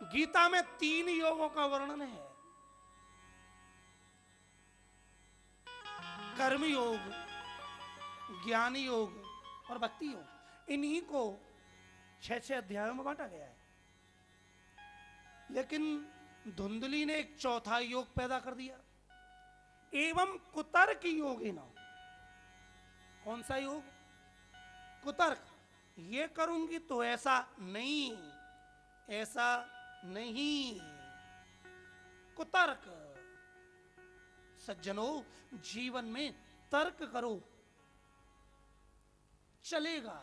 गीता में 3 योगों का वर्णन है, कर्म योग, ज्ञान योग और भक्ति योग। इन्हीं को 6 अध्यायों में बांटा गया है, लेकिन धुंधली ने एक चौथा योग पैदा कर दिया, एवं कुतर्क योग ही ना। कौन सा योग? कुतर्क। ये करूंगी तो ऐसा नहीं, ऐसा नहीं, कुतर्क। सज्जनों, जीवन में तर्क करो चलेगा,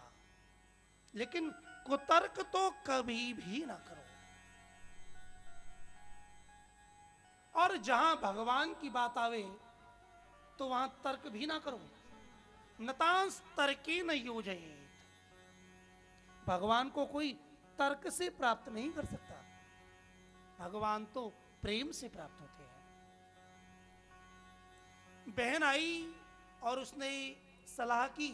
लेकिन कुतर्क तो कभी भी ना करो। और जहां भगवान की बात आवे तो वहां तर्क भी ना करो। नतांस तर्के न योजयेत। भगवान को कोई तर्क से प्राप्त नहीं कर सकता, भगवान तो प्रेम से प्राप्त होते हैं। बहन आई और उसने सलाह की,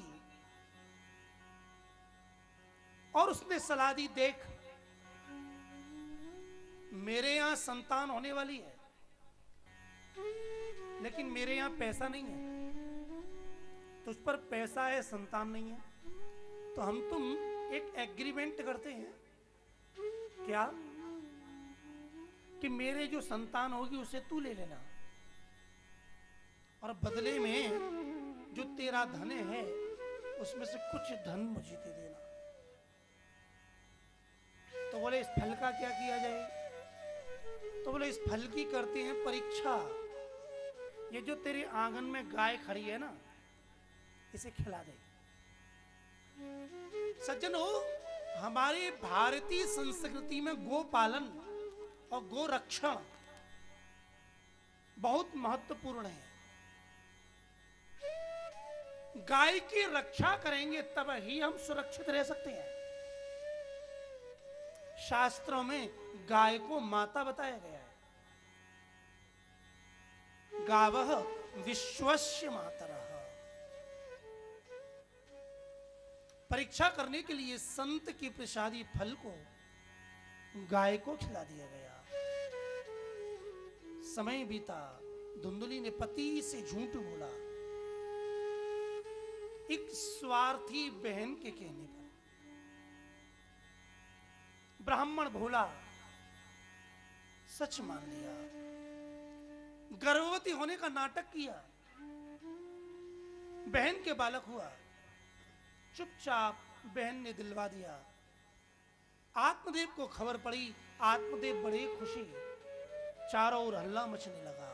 और उसने सलाह दी, देख मेरे यहां संतान होने वाली है, लेकिन मेरे यहां पैसा नहीं है। तुझ पर पैसा है, संतान नहीं है, तो हम तुम एक एग्रीमेंट करते हैं। क्या? कि मेरे जो संतान होगी उसे तू ले लेना, और बदले में जो तेरा धन है उसमें से कुछ धन मुझे दे देना। तो बोले इस फल का क्या किया जाए? तो बोले इस फल की करते हैं परीक्षा। ये जो तेरे आंगन में गाय खड़ी है ना, इसे खिला दे। सज्जनों, हमारी भारतीय संस्कृति में गोपालन और गोरक्षण बहुत महत्वपूर्ण है। गाय की रक्षा करेंगे तब ही हम सुरक्षित रह सकते हैं। शास्त्रों में गाय को माता बताया गया है। गावः विश्वस्य मातरः। परीक्षा करने के लिए संत के प्रसादी फल को गाय को खिला दिया गया। समय बीता, धुंधली ने पति से झूठ बोला, एक स्वार्थी बहन के कहने पर। ब्राह्मण भोला, सच मान लिया, गर्भवती होने का नाटक किया, बहन के बालक हुआ। चुपचाप बहन ने दिलवा दिया। आत्मदेव को खबर पड़ी, आत्मदेव बड़े खुशी, चारों ओर हल्ला मचने लगा।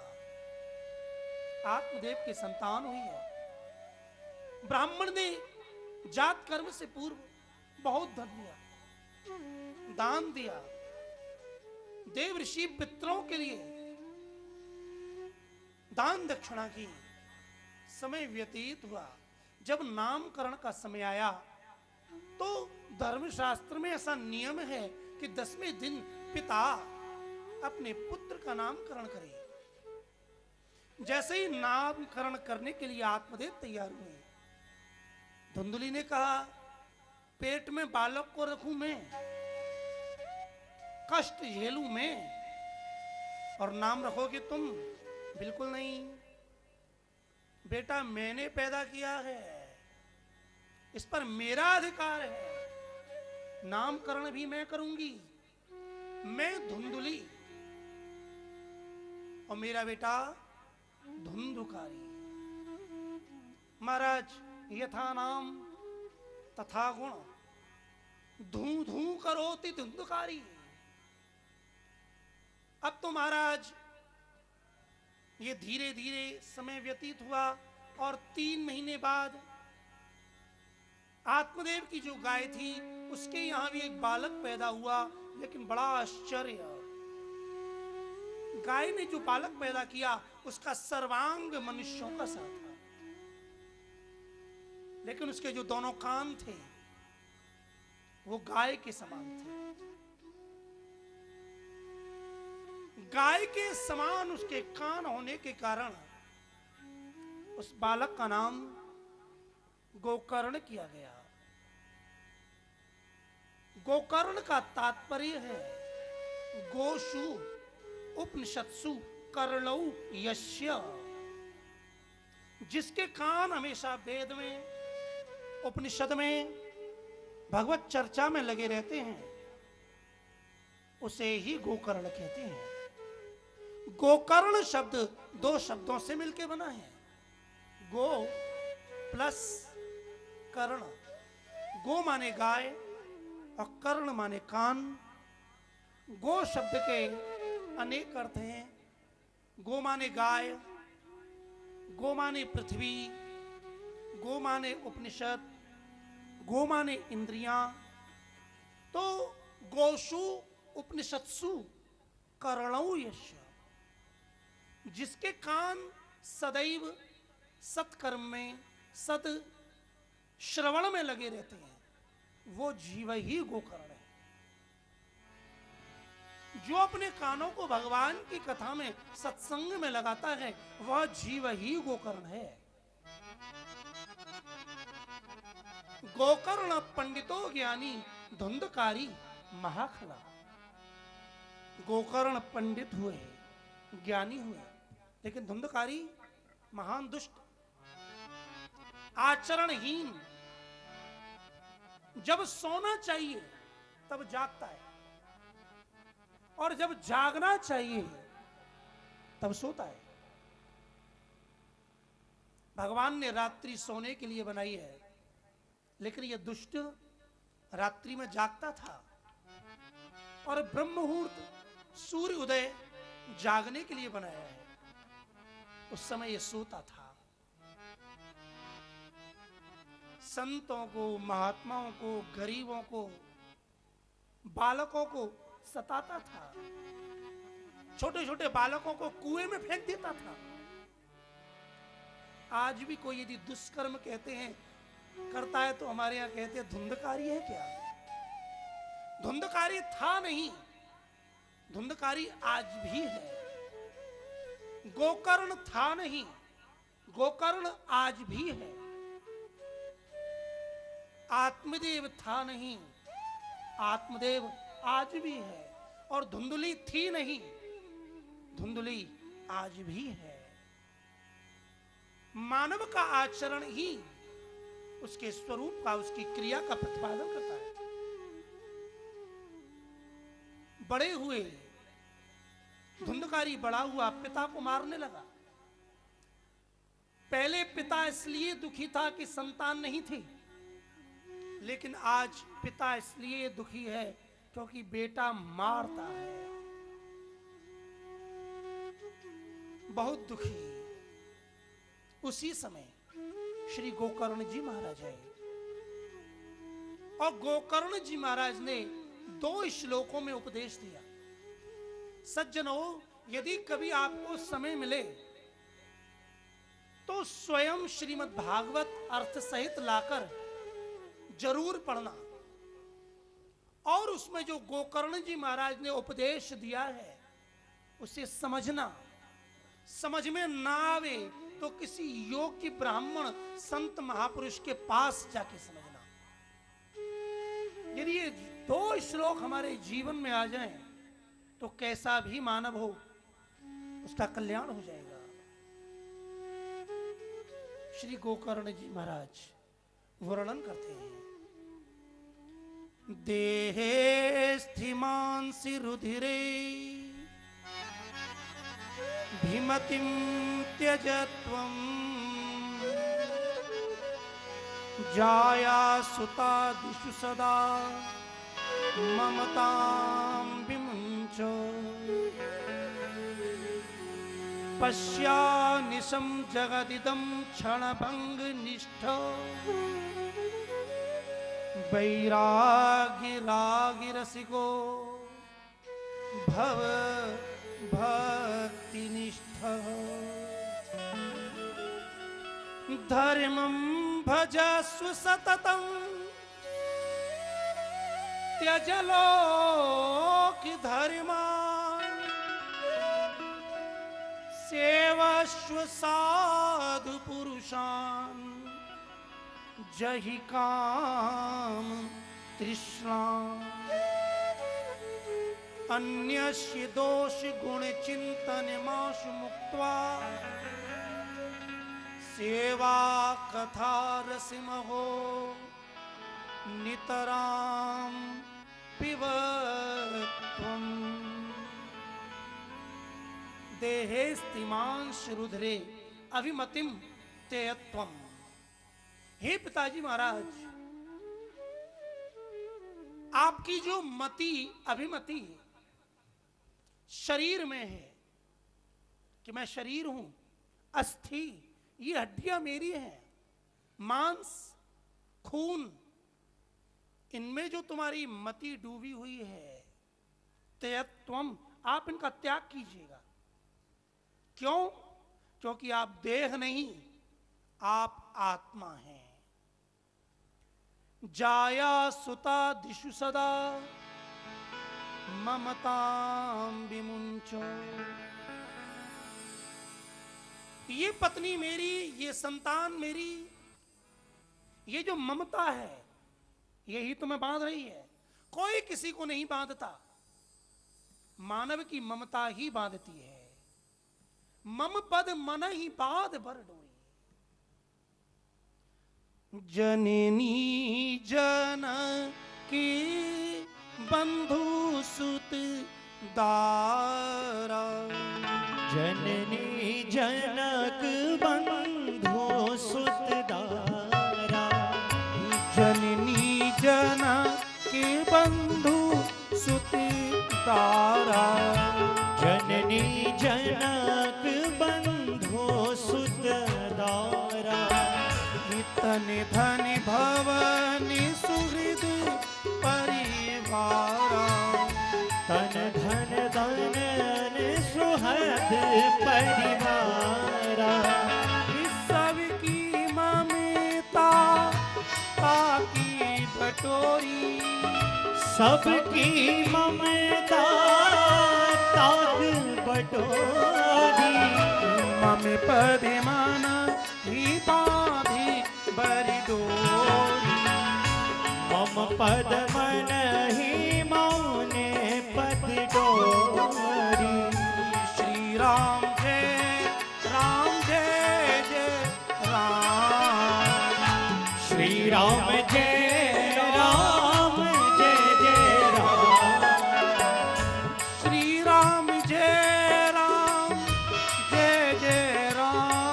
आत्मदेव की संतान हुई है। ब्राह्मण ने जात कर्म से पूर्व बहुत धन दिया, दान दिया। देव ऋषि पितरों के लिए दान दक्षिणा की। समय व्यतीत हुआ। जब नामकरण का समय आया तो धर्मशास्त्र में ऐसा नियम है कि 10वें दिन पिता अपने पुत्र का नामकरण करे। जैसे ही नामकरण करने के लिए आत्मदेव तैयार हुए, धुंधली ने कहा, पेट में बालक को रखूं मैं, कष्ट झेलूं मैं, और नाम रखोगे तुम? बिल्कुल नहीं। बेटा मैंने पैदा किया है, इस पर मेरा अधिकार है। नामकरण भी मैं करूंगी। मैं धुंधली और मेरा बेटा धुंधुकारी। महाराज, यथा नाम तथा गुण, धू धू करोति धुंधुकारी। अब तो महाराज ये धीरे धीरे समय व्यतीत हुआ और 3 महीने बाद आत्मदेव की जो गाय थी उसके यहां भी एक बालक पैदा हुआ। लेकिन बड़ा आश्चर्य, गाय ने जो बालक पैदा किया उसका सर्वांग मनुष्यों का सा था, लेकिन उसके जो दोनों कान थे वो गाय के समान थे। गाय के समान उसके कान होने के कारण उस बालक का नाम गोकर्ण किया गया। गोकर्ण का तात्पर्य है गोषु उपनिषत्सु कर्णौ यस्य, जिसके कान हमेशा वेद में उपनिषद में भगवत चर्चा में लगे रहते हैं उसे ही गोकर्ण कहते हैं। गोकर्ण शब्द 2 शब्दों से मिलकर बना है, गो प्लस कर्ण। गो माने गाय और कर्ण माने कान। गो शब्द के अनेक अर्थ हैं। गो माने गाय, गो माने पृथ्वी, गो माने उपनिषद, गो माने इंद्रियां। तो गोषु उपनिषत्सु कर्णौ यस्य, जिसके कान सदैव सत्कर्म में सत श्रवण में लगे रहते हैं वो जीव ही गोकर्ण है। जो अपने कानों को भगवान की कथा में सत्संग में लगाता है वह जीव ही गोकर्ण है। गोकर्ण पंडितो ज्ञानी धुंधकारी महाखला। गोकर्ण पंडित हुए, ज्ञानी हुए, लेकिन धुंधकारी महान दुष्ट, आचरणहीन। जब सोना चाहिए तब जागता है और जब जागना चाहिए तब सोता है। भगवान ने रात्रि सोने के लिए बनाई है, लेकिन यह दुष्ट रात्रि में जागता था और ब्रह्म मुहूर्त सूर्य उदय जागने के लिए बनाया है। उस समय यह सोता था। संतों को, महात्माओं को, गरीबों को, बालकों को सताता था। छोटे छोटे बालकों को कुएं में फेंक देता था। आज भी कोई यदि दुष्कर्म कहते हैं करता है तो हमारे यहां कहते हैं धुंधकारी है क्या? धुंधकारी था नहीं, धुंधकारी आज भी है। गोकर्ण था नहीं, गोकर्ण आज भी है। आत्मदेव था नहीं, आत्मदेव आज भी है। और धुंधली थी नहीं, धुंधली आज भी है। मानव का आचरण ही उसके स्वरूप का, उसकी क्रिया का प्रतिपादन करता है। बड़े हुए धुंधकारी बड़ा हुआ, पिता को मारने लगा। पहले पिता इसलिए दुखी था कि संतान नहीं थी, लेकिन आज पिता इसलिए दुखी है क्योंकि बेटा मारता है। बहुत दुखी। उसी समय श्री गोकर्ण जी महाराज आए और गोकर्ण जी महाराज ने 2 श्लोकों में उपदेश दिया। सज्जनों, यदि कभी आपको समय मिले तो स्वयं श्रीमद् भागवत अर्थ सहित लाकर जरूर पढ़ना और उसमें जो गोकर्ण जी महाराज ने उपदेश दिया है उसे समझना। समझ में ना आवे तो किसी योग्य ब्राह्मण संत महापुरुष के पास जाके समझना। यदि ये 2 श्लोक हमारे जीवन में आ जाएं तो कैसा भी मानव हो उसका कल्याण हो जाएगा। श्री गोकर्ण जी महाराज वर्णन करते हैं। देहे स्थिमांसि रुधिरे भीमतिं त्यजत्वं जाया सुता दिशु सदा ममतां विमुञ्च। पश्यानिशं जगदिदं क्षणभङ्गनिष्ठ वैरागिरागिरसिको भव भक्तिनिष्ठः धर्मं भजस्व सततं त्यज लोकधर्मान् सेवस्व साधु पुरुषान् जहि काम तृष्णा अन्यस्य दोष गुण चिंतनमाशु मुक्त्वा सेवा कथा रसिमहो नितरां पिबत्वम् देहेस्तिमांश रुद्रे अभिमतिम तेयत्वम्। हे पिताजी महाराज, आपकी जो मति अभिमति शरीर में है कि मैं शरीर हूं, अस्थि ये हड्डियां मेरी हैं, मांस खून, इनमें जो तुम्हारी मति डूबी हुई है, तेयत्वम, आप इनका त्याग कीजिएगा। क्यों? क्योंकि आप देह नहीं, आप आत्मा हैं। जाया सुता दिशु सदा ममतां विमुंचो। ये पत्नी मेरी, ये संतान मेरी, ये जो ममता है यही तुम्हें बांध रही है। कोई किसी को नहीं बांधता, मानव की ममता ही बांधती है। मम पद मन ही बाध बर डोरी। जननी जन की बंधु सुत दारा। जननी जनक बंधु सुत दारा। जननी जन के बंधु सुत दारा। जननी जनक बंधु सुत दारा। तन धन भवन सुहृद परिवारा। तन धन धन सुहृद परिवारा। इस सब की ममता ताकी बटोरी। सबकी ममता ताक बटोरी। मम पद मन ही बांधी बरी डोरी। मम पद मन ही मौने पद डोरी। श्री राम जय जय राम। श्री राम जय राम जय जय राम। श्री राम जय जय राम।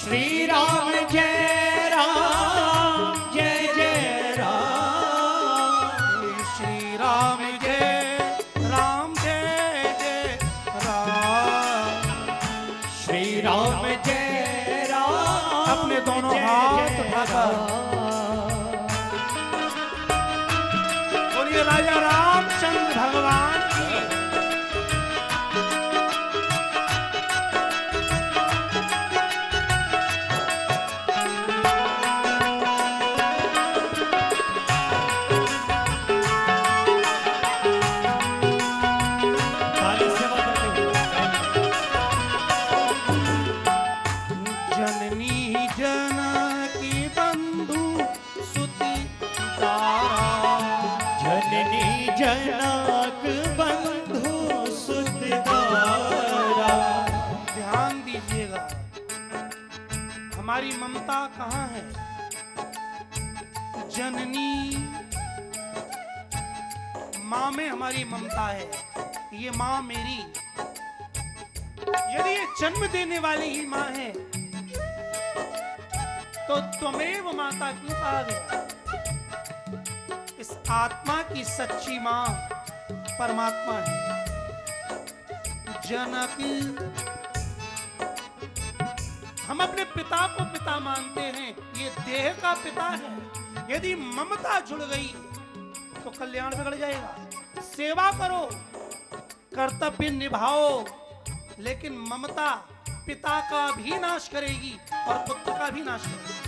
श्री राम जय राम जय जय राम। श्री राम जय जय राम। श्री राम जय राम। अपने दोनों हाथ उठाकर बोलिए राजा रामचंद्र भगवान की। ताली से बजाते हुए। जननी जनकी बंधु सुति दारा। जननी जनक बंधु सुत दारा। ध्यान दीजिएगा, हमारी ममता कहाँ है? जननी माँ में हमारी ममता है। ये माँ मेरी, यदि ये जन्म देने वाली ही माँ है तो त्वमेव माता क्यों कहा गया? इस आत्मा की सच्ची माँ परमात्मा है। जनक। हम अपने पिता को पिता मानते हैं, ये देह का पिता है। यदि ममता जुड़ गई तो कल्याण बिगड़ जाएगा। सेवा करो, कर्तव्य निभाओ, लेकिन ममता पिता का भी नाश करेगी और पुत्र का भी नाश करेगी।